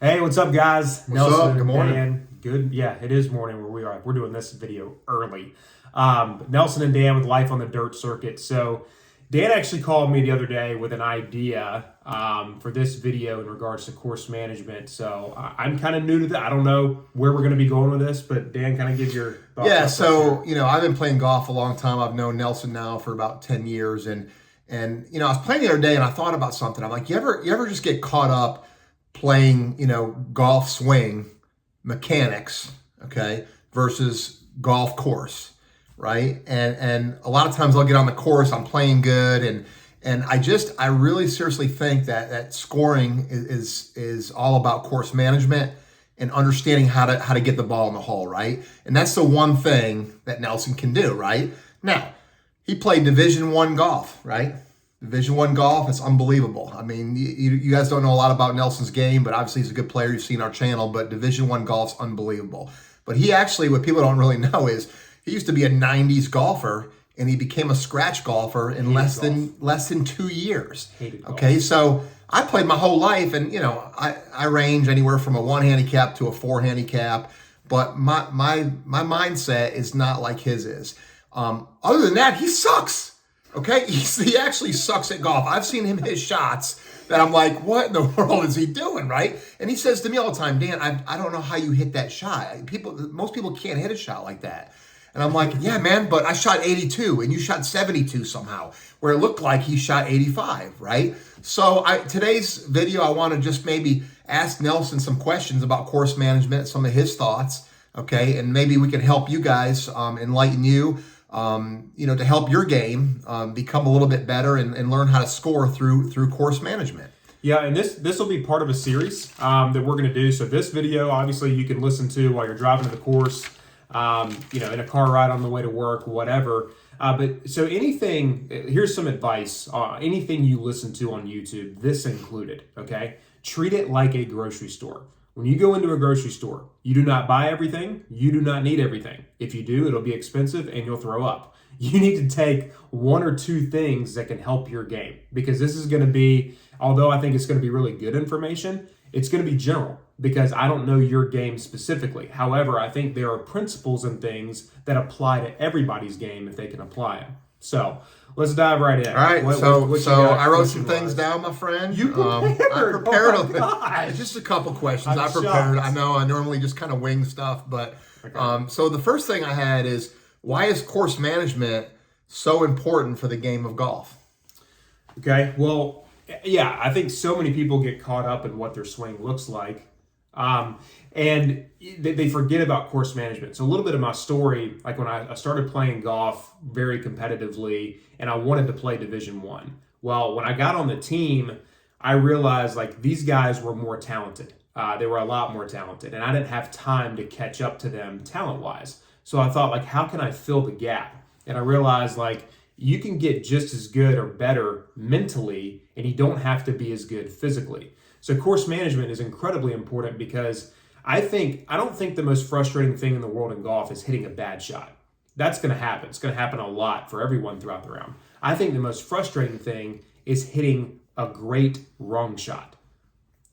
Hey, what's up, guys? What's up? Good morning. Dan. Good. Yeah, it is morning where we are. We're doing this video early. Nelson and Dan with Life on the Dirt Circuit. So, Dan actually called me the other day with an idea for this video in regards to course management. So, I'm kind of new to that. I don't know where we're going to be going with this, but Dan, kind of give your thoughts. Yeah, so, I've been playing golf a long time. I've known Nelson now for about 10 years. And I was playing the other day and I thought about something. I'm like, you ever just get caught up playing, golf swing mechanics, okay, versus golf course, right? And a lot of times I'll get on the course, I'm playing good, and I really seriously think that scoring is all about course management and understanding how to get the ball in the hole, right? And that's the one thing that Nelson can do, right? Now, he played Division I golf, right? Division I golf, it's unbelievable. I mean, you guys don't know a lot about Nelson's game, but obviously he's a good player. You've seen our channel, but Division I golf's unbelievable. But he actually, what people don't really know is he used to be a 90s golfer, and he became a scratch golfer in less than 2 years. Okay, so I played my whole life, and I range anywhere from a 1 handicap to a 4 handicap, but my mindset is not like his is. Other than that, he sucks. Okay, he actually sucks at golf. I've seen him hit shots that I'm like, what in the world is he doing, right? And he says to me all the time, Dan, I don't know how you hit that shot. Most people can't hit a shot like that. And I'm like, yeah, man, but I shot 82 and you shot 72 somehow, where it looked like he shot 85, right? So today's video, I want to just maybe ask Nelson some questions about course management, some of his thoughts, okay? And maybe we can help you guys, enlighten you, to help your game become a little bit better and learn how to score through course management. Yeah, and this will be part of a series that we're going to do. So this video, obviously, you can listen to while you're driving to the course, in a car ride on the way to work, whatever. But so anything, here's some advice. Anything you listen to on YouTube, this included, okay? Treat it like a grocery store. When you go into a grocery store, you do not buy everything. You do not need everything. If you do, it'll be expensive and you'll throw up. You need to take 1 or 2 things that can help your game, because this is going to be, although I think it's going to be really good information, it's going to be general because I don't know your game specifically. However, I think there are principles and things that apply to everybody's game if they can apply them. So let's dive right in. All right. So I wrote some things down, my friend. You prepared. I prepared. Oh my gosh. Just a couple questions. I prepared. Shocked. I know I normally just kind of wing stuff, but so the first thing I had is, why is course management so important for the game of golf? Okay. Well, yeah, I think so many people get caught up in what their swing looks like. And they forget about course management. So a little bit of my story, like when I started playing golf very competitively and I wanted to play Division I. Well, when I got on the team, I realized like these guys were more talented. They were a lot more talented, and I didn't have time to catch up to them talent-wise. So I thought, like, how can I fill the gap? And I realized, like, you can get just as good or better mentally, and you don't have to be as good physically. So course management is incredibly important because I don't think the most frustrating thing in the world in golf is hitting a bad shot. That's going to happen. It's going to happen a lot for everyone throughout the round. I think the most frustrating thing is hitting a great wrong shot.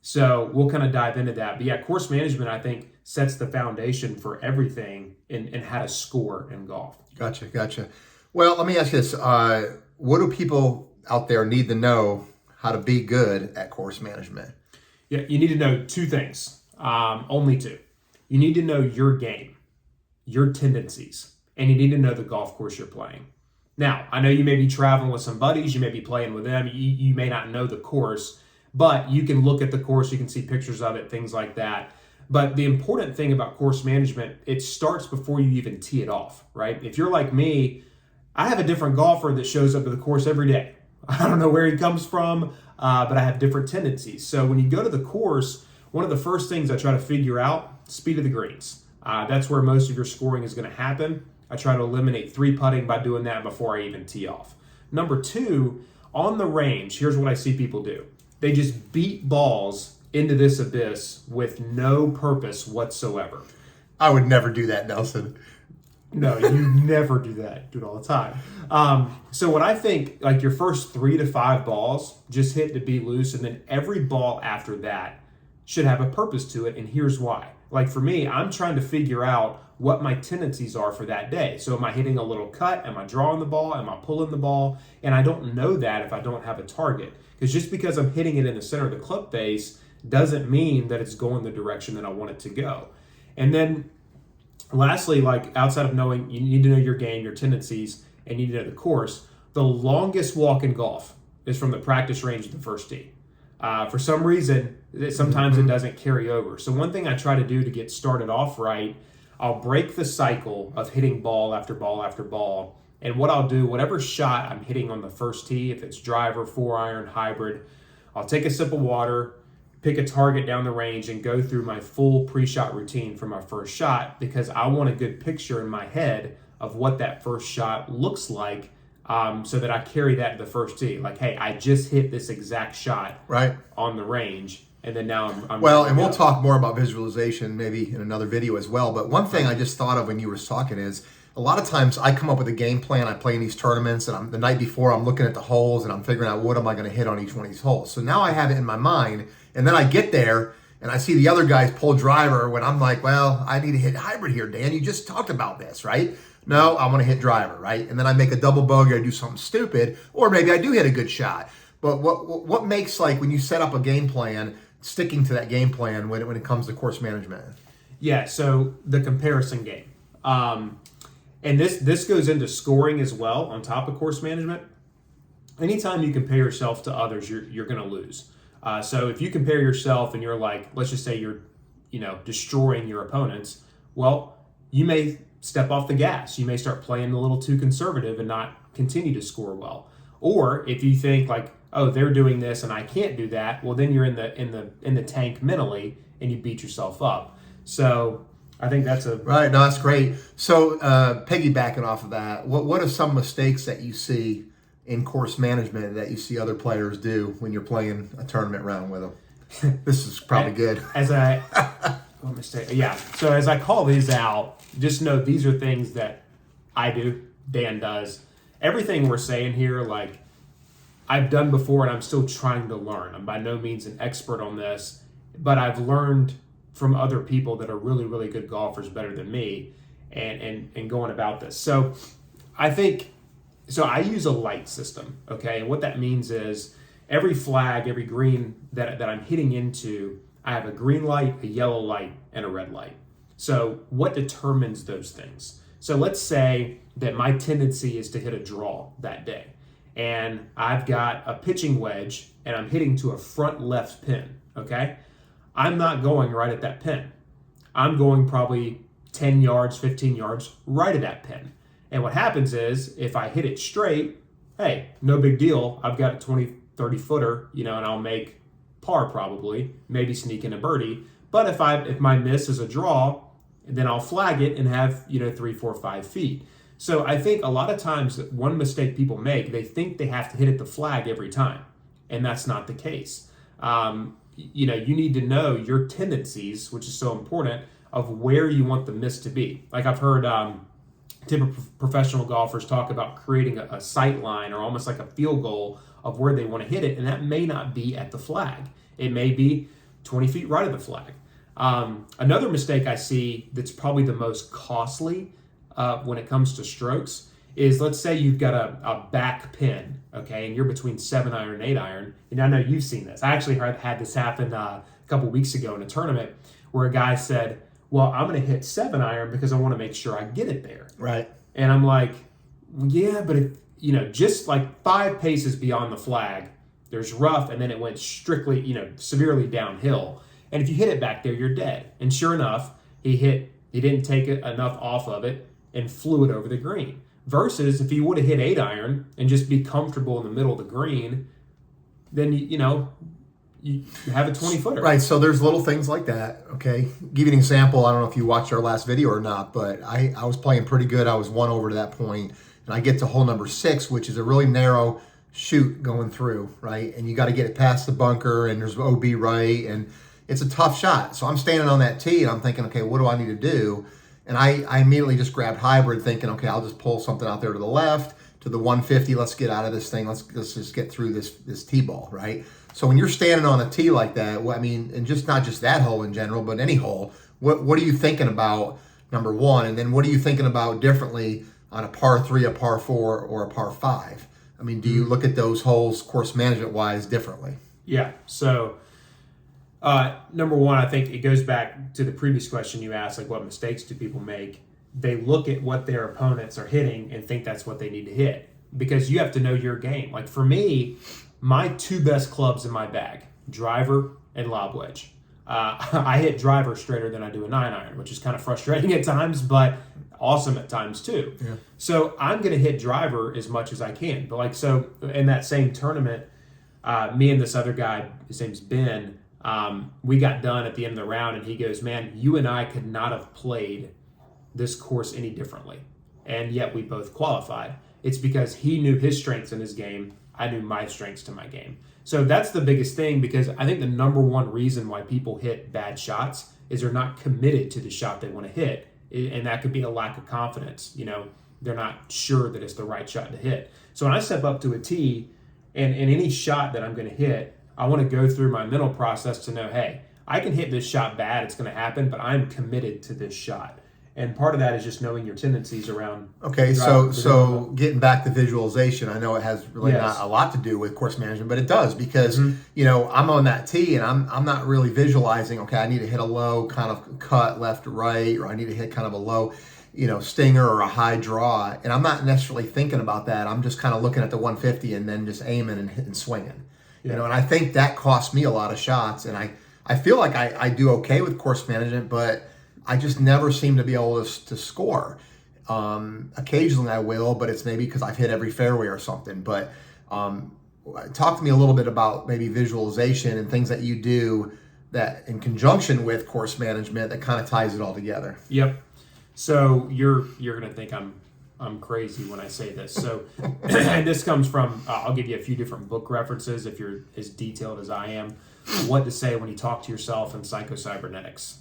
So we'll kind of dive into that. But yeah, course management, I think, sets the foundation for everything in how to score in golf. Gotcha. Well, let me ask you this. What do people out there need to know how to be good at course management? Yeah, you need to know 2 things, only 2. You need to know your game, your tendencies, and you need to know the golf course you're playing. Now, I know you may be traveling with some buddies, you may be playing with them, you may not know the course, but you can look at the course, you can see pictures of it, things like that. But the important thing about course management, it starts before you even tee it off, right? If you're like me, I have a different golfer that shows up to the course every day. I don't know where he comes from, but I have different tendencies. So when you go to the course, one of the first things I try to figure out, speed of the greens. That's where most of your scoring is going to happen. I try to eliminate 3 putting by doing that before I even tee off. Number 2, on the range, here's what I see people do. They just beat balls into this abyss with no purpose whatsoever. I would never do that, Nelson. No, you never do that. Do it all the time. So what I think, like your first 3 to 5 balls, just hit to be loose, and then every ball after that, should have a purpose to it, and here's why. Like for me, I'm trying to figure out what my tendencies are for that day. So am I hitting a little cut? Am I drawing the ball? Am I pulling the ball? And I don't know that if I don't have a target. Because just because I'm hitting it in the center of the club face doesn't mean that it's going the direction that I want it to go. And then lastly, like outside of knowing, you need to know your game, your tendencies, and you need to know the course. The longest walk in golf is from the practice range to the first tee. For some reason, sometimes it doesn't carry over. So one thing I try to do to get started off right, I'll break the cycle of hitting ball after ball after ball. And what I'll do, whatever shot I'm hitting on the first tee, if it's driver, 4-iron, hybrid, I'll take a sip of water, pick a target down the range, and go through my full pre-shot routine for my first shot, because I want a good picture in my head of what that first shot looks like, so that I carry that to the first tee. Like, hey, I just hit this exact shot right on the range, and then now I'm well, and we'll talk more about visualization maybe in another video as well. But one thing I just thought of when you were talking is, a lot of times I come up with a game plan. I play in these tournaments, and the night before I'm looking at the holes and I'm figuring out what am I going to hit on each one of these holes. So now I have it in my mind, and then I get there and I see the other guys pull driver when I'm like, well, I need to hit hybrid here, Dan. You just talked about this, right? No, I want to hit driver, right? And then I make a double bogey, I do something stupid, or maybe I do hit a good shot. But what makes, like, when you set up a game plan, sticking to that game plan when it comes to course management? Yeah, so the comparison game. And this goes into scoring as well on top of course management. Anytime you compare yourself to others, you're going to lose. So if you compare yourself and you're like, let's just say you're, destroying your opponents, well, you may step off the gas. You may start playing a little too conservative and not continue to score well. Or if you think like, oh, they're doing this and I can't do that, well, then you're in the tank mentally and you beat yourself up. So I think that's right. No, that's great. So piggybacking off of that, what are some mistakes that you see in course management that you see other players do when you're playing a tournament round with them? This is probably good. What mistake? Yeah. So as I call these out, just know these are things that I do, Dan does. Everything we're saying here, like, I've done before and I'm still trying to learn. I'm by no means an expert on this, but I've learned from other people that are really, really good golfers, better than me, and going about this. So I use a light system, okay? And what that means is every flag, every green that I'm hitting into, I have a green light, a yellow light, and a red light. So what determines those things? So let's say that my tendency is to hit a draw that day, and I've got a pitching wedge and I'm hitting to a front left pin, okay? I'm not going right at that pin. I'm going probably 10 yards, 15 yards right at that pin. And what happens is if I hit it straight, hey, no big deal. I've got a 20, 30 footer, and I'll make par probably, maybe sneak in a birdie. But if my miss is a draw, then I'll flag it and have, 3, 4, 5 feet. So I think a lot of times one mistake people make, they think they have to hit at the flag every time. And that's not the case. You need to know your tendencies, which is so important, of where you want the miss to be. Like I've heard typical professional golfers talk about creating a sight line or almost like a field goal of where they want to hit it, and that may not be at the flag. It may be 20 feet right of the flag. Another mistake I see that's probably the most costly when it comes to strokes is, let's say you've got a back pin, okay, and you're between 7-iron and 8-iron, and I know you've seen this. I actually had this happen a couple weeks ago in a tournament where a guy said, well, I'm going to hit 7-iron because I want to make sure I get it there. Right. And I'm like, yeah, but if, just like 5 paces beyond the flag, there's rough, and then it went strictly, severely downhill. And if you hit it back there, you're dead. And sure enough, he didn't take enough off of it and flew it over the green. Versus if he would have hit 8-iron and just be comfortable in the middle of the green, then you have a 20-footer. Right, so there's little things like that, okay? Give you an example. I don't know if you watched our last video or not, but I was playing pretty good. I was 1 over to that point, and I get to hole number 6, which is a really narrow chute going through, right? And you got to get it past the bunker, and there's OB right, and it's a tough shot. So I'm standing on that tee, and I'm thinking, okay, what do I need to do? And I immediately just grabbed hybrid, thinking, okay, I'll just pull something out there to the left, to the 150. Let's get out of this thing. Let's just get through this tee ball, right? So when you're standing on a tee like that, I mean, and just not just that hole in general, but any hole, what are you thinking about, number one? And then what are you thinking about differently on a par 3, a par 4, or a par 5? I mean, do you look at those holes course management wise differently? Yeah. So, number one, I think it goes back to the previous question you asked, like what mistakes do people make? They look at what their opponents are hitting and think that's what they need to hit, because you have to know your game. Like for me, my 2 best clubs in my bag, driver and lob wedge. I hit driver straighter than I do a 9-iron, which is kind of frustrating at times, but awesome at times too. Yeah. So I'm going to hit driver as much as I can. But like, so in that same tournament, me and this other guy, his name's Ben, we got done at the end of the round, and he goes, man, you and I could not have played this course any differently. And yet we both qualified. It's because he knew his strengths in his game. I knew my strengths to my game. So that's the biggest thing, because I think the number one reason why people hit bad shots is they're not committed to the shot they want to hit. And that could be a lack of confidence. You know, they're not sure that it's the right shot to hit. So when I step up to a tee, and any shot that I'm going to hit, I want to go through my mental process to know, hey, I can hit this shot bad, it's going to happen, but I'm committed to this shot. And part of that is just knowing your tendencies around. Okay, so getting back to visualization, I know it has really Yes. not a lot to do with course management, but it does, because you know, I'm on that tee and I'm not really visualizing, okay, I need to hit a low kind of cut left to right, or I need to hit kind of a low, you know, stinger or a high draw, and I'm not necessarily thinking about that. I'm just kind of looking at the 150 and then just aiming and swinging. You know, and I think that cost me a lot of shots, and I feel like I do okay with course management, but I just never seem to be able to score. Occasionally I will, but it's maybe because I've hit every fairway or something. But talk to me a little bit about maybe visualization and things that you do that in conjunction with course management that kind of ties it all together. Yep. So you're gonna think I'm crazy when I say this. So and this comes from I'll give you a few different book references if you're as detailed as I am. What to say when you talk to yourself and psycho-cybernetics.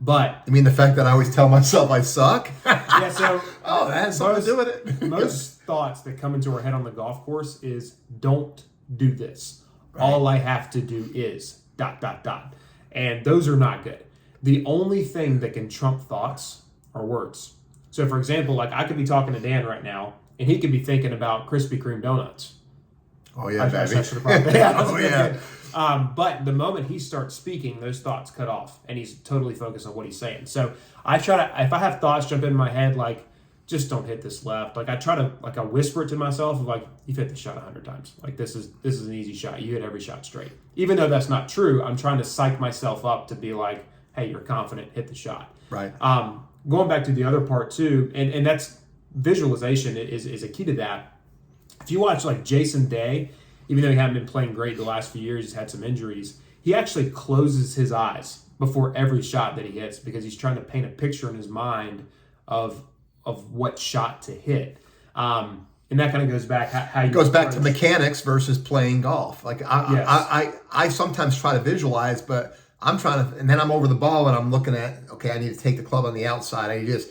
But You mean the fact that I always tell myself I suck? yeah, so Oh, that has something to do with it. most thoughts that come into our head on the golf course is don't do this. All I have to do is ... And those are not good. The only thing that can trump thoughts are words. So for example, like I could be talking to Dan right now and he could be thinking about Krispy Kreme donuts. Oh yeah, baby. I should have probably, yeah, Oh yeah. but the moment he starts speaking, those thoughts cut off, and he's totally focused on what he's saying. So I try to, if I have thoughts jump in my head, like, just don't hit this left. Like I try to, like I whisper it to myself, of like, you've hit the shot 100 times. Like this is an easy shot. You hit every shot straight. Even though that's not true, I'm trying to psych myself up to be like, hey, you're confident, hit the shot. Right. Going back to the other part too, and that's visualization is a key to that. If you watch like Jason Day, even though he hadn't been playing great the last few years, he's had some injuries, he actually closes his eyes before every shot that he hits because he's trying to paint a picture in his mind of what shot to hit. And that kind of goes back how you Goes back to approach- mechanics versus playing golf. Like I sometimes try to visualize, but I'm trying to, and then I'm over the ball and I'm looking at, okay, I need to take the club on the outside. I just,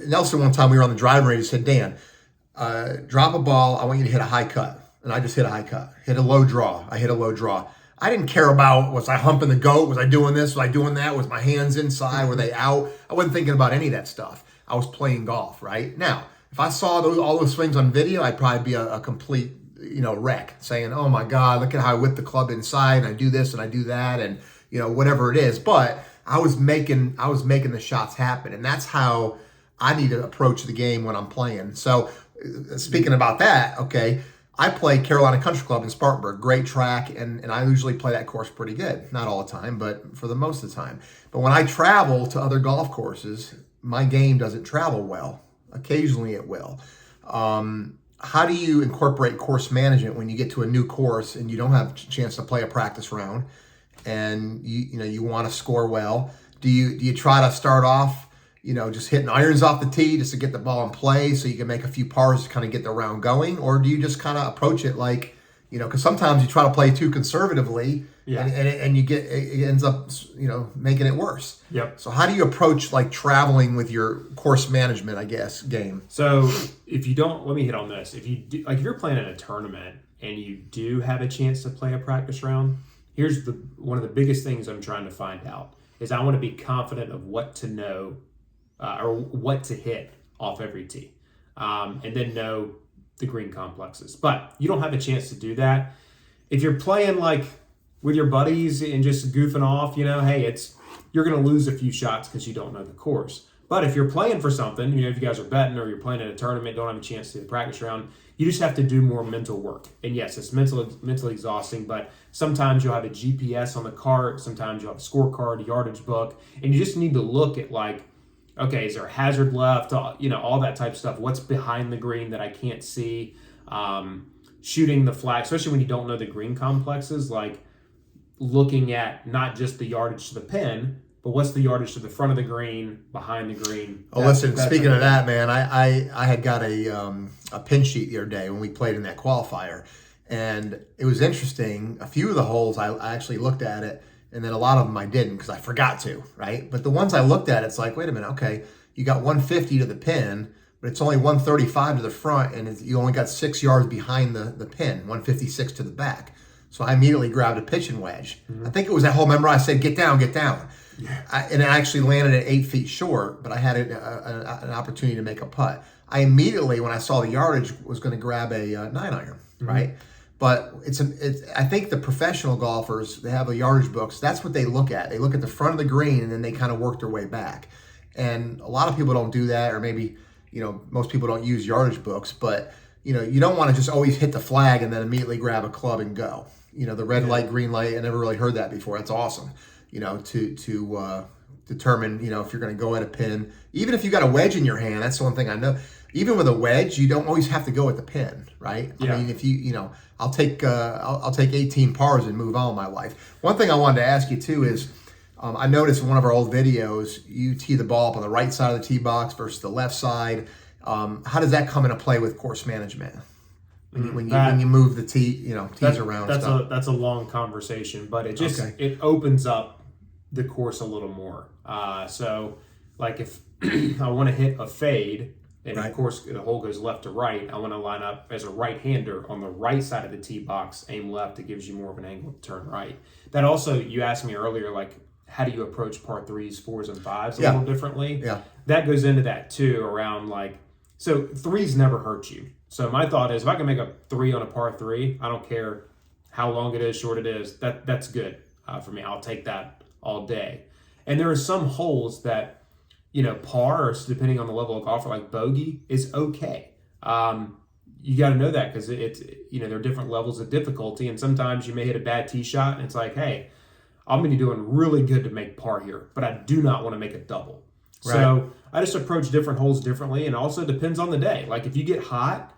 Nelson, one time we were on the driving range, he said, Dan, drop a ball. I want you to hit a high cut. And I just hit a high cut, hit a low draw. I hit a low draw. I didn't care about, was I humping the goat? Was I doing this? Was I doing that? Was my hands inside? Were they out? I wasn't thinking about any of that stuff. I was playing golf, right? Now, if I saw all those swings on video, I'd probably be a complete, wreck, saying, oh my God, look at how I whip the club inside and I do this and I do that and, whatever it is. But I was making the shots happen. And that's how I need to approach the game when I'm playing. So speaking about that, okay, I play Carolina Country Club in Spartanburg, great track, and I usually play that course pretty good. Not all the time, but for the most of the time. But when I travel to other golf courses, my game doesn't travel well. Occasionally it will. How do you incorporate course management when you get to a new course and you don't have a chance to play a practice round and you want to score well? Do you try to start off just hitting irons off the tee just to get the ball in play so you can make a few pars to kind of get the round going? Or do you just kind of approach it like, because sometimes you try to play too conservatively, Yeah. and you get it ends up making it worse. Yep. So how do you approach like traveling with your course management, I guess, game? So if you don't, let me hit on this. If you do, like if you're playing in a tournament and you do have a chance to play a practice round, here's one of the biggest things I'm trying to find out is I want to be confident of what to know or what to hit off every tee, and then know the green complexes. But you don't have a chance to do that if you're playing like with your buddies and just goofing off. Hey, you're going to lose a few shots because you don't know the course. But if you're playing for something, if you guys are betting or you're playing in a tournament, don't have a chance to do the practice round, you just have to do more mental work. And yes, it's mentally exhausting, but sometimes you'll have a GPS on the cart, sometimes you'll have a scorecard, a yardage book, and you just need to look at like, okay, is there a hazard left? All that type of stuff. What's behind the green that I can't see? Shooting the flag, especially when you don't know the green complexes, like looking at not just the yardage to the pin, but what's the yardage to the front of the green, behind the green. Oh, listen, speaking of that, man, I had got a pin sheet the other day when we played in that qualifier. And it was interesting. A few of the holes, I actually looked at it, and then a lot of them I didn't because I forgot to, right? But the ones I looked at, it's like, wait a minute, okay, you got 150 to the pin, but it's only 135 to the front, and you only got 6 yards behind the pin, 156 to the back. So I immediately grabbed a pitching wedge. I think it was that whole, remember I said, get down, get down. Yeah. And it actually landed at 8 feet short, but I had an opportunity to make a putt. I immediately, when I saw the yardage, was going to grab a 9-iron, right? But I think the professional golfers, they have a yardage books. That's what they look at. They look at the front of the green, and then they kind of work their way back. And a lot of people don't do that, or maybe, most people don't use yardage books. But, you don't want to just always hit the flag and then immediately grab a club and go. The red light, green light, I never really heard that before. That's awesome, to determine, if you're going to go at a pin. Even if you got a wedge in your hand, that's the one thing I know. Even with a wedge, you don't always have to go at the pin, right? Yeah. I mean, if I'll take 18 pars and move on with my life. One thing I wanted to ask you too is, I noticed in one of our old videos, you tee the ball up on the right side of the tee box versus the left side. How does that come into play with course management? When you move the tees around. That's a long conversation, but it just it opens up the course a little more. So like if I want to hit a fade, and of course the hole goes left to right, I want to line up as a right-hander on the right side of the tee box, aim left. It gives you more of an angle to turn right. That also, you asked me earlier, like how do you approach par 3s, 4s, and 5s a little differently? Yeah. That goes into that too, around like, so 3s never hurt you. So my thought is if I can make a 3 on a par 3, I don't care how long it is, short it is, that's good for me. I'll take that all day. And there are some holes that, par, depending on the level of golfer, like bogey, is okay. You got to know that because it's there are different levels of difficulty, and sometimes you may hit a bad tee shot, and it's like, hey, I'm going to be doing really good to make par here, but I do not want to make a double. Right. So I just approach different holes differently, and also depends on the day. Like if you get hot,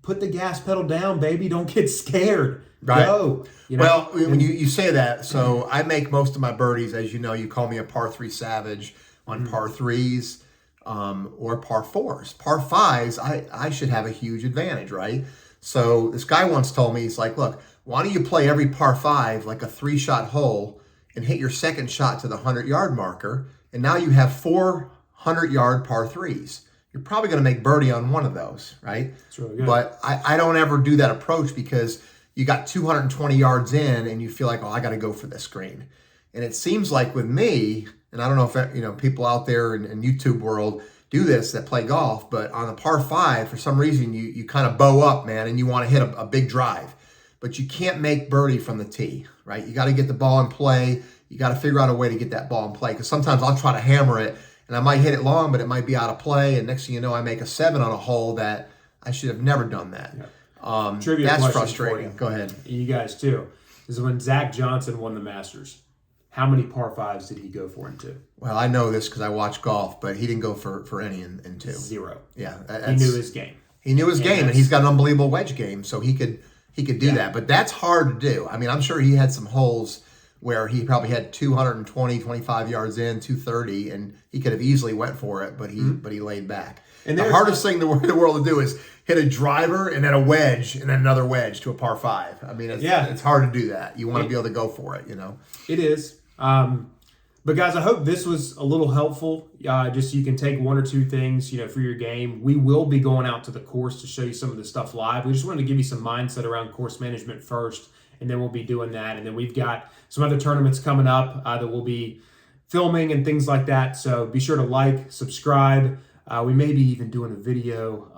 put the gas pedal down, baby. Don't get scared. Right. Go. Well, when you say that, so I make most of my birdies, as you know, you call me a par 3 savage on par 3s or par 4s. Par 5s, I should have a huge advantage, right? So this guy once told me, he's like, look, why don't you play every par 5 like a 3-shot hole and hit your second shot to the 100-yard marker, and now you have 4 100-yard par 3s. You're probably going to make birdie on one of those, right? That's really good. But I don't ever do that approach because you got 220 yards in and you feel like, oh, I got to go for this green. And it seems like with me, and I don't know if people out there in YouTube world do this that play golf, but on a par 5, for some reason, you kind of bow up, man, and you want to hit a big drive. But you can't make birdie from the tee, right? You got to get the ball in play. You got to figure out a way to get that ball in play because sometimes I'll try to hammer it and I might hit it long, but it might be out of play. And next thing you know, I make a 7 on a hole that I should have never done that. Yeah. Trivia that's question frustrating. for you. Go ahead. You guys too. This is when Zach Johnson won the Masters. How many par 5s did he go for in 2? Well, I know this because I watch golf, but he didn't go for any in 2. 0. Yeah, he knew his game. He knew his game, and he's got an unbelievable wedge game, so he could do that. But that's hard to do. I mean, I'm sure he had some holes where he probably had 220, 25 yards in, 230, and he could have easily went for it, but he laid back. And the there's hardest thing in the world to do is hit a driver and then a wedge and then another wedge to a par 5. I mean, it's hard to do that. You want to be able to go for it, you know. It is. But guys, I hope this was a little helpful. Just so you can take one or two things, you know, for your game. We will be going out to the course to show you some of the stuff live. We just wanted to give you some mindset around course management first, and then we'll be doing that. And then we've got some other tournaments coming up that we'll be filming and things like that. So be sure to like, subscribe. We may be even doing a video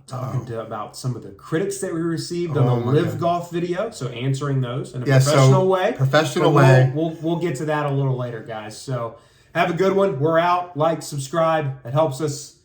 talking about some of the critics that we received on the Live Golf video. So answering those in a professional way. Professional way. We'll get to that a little later, guys. So have a good one. We're out. Like, subscribe. It helps us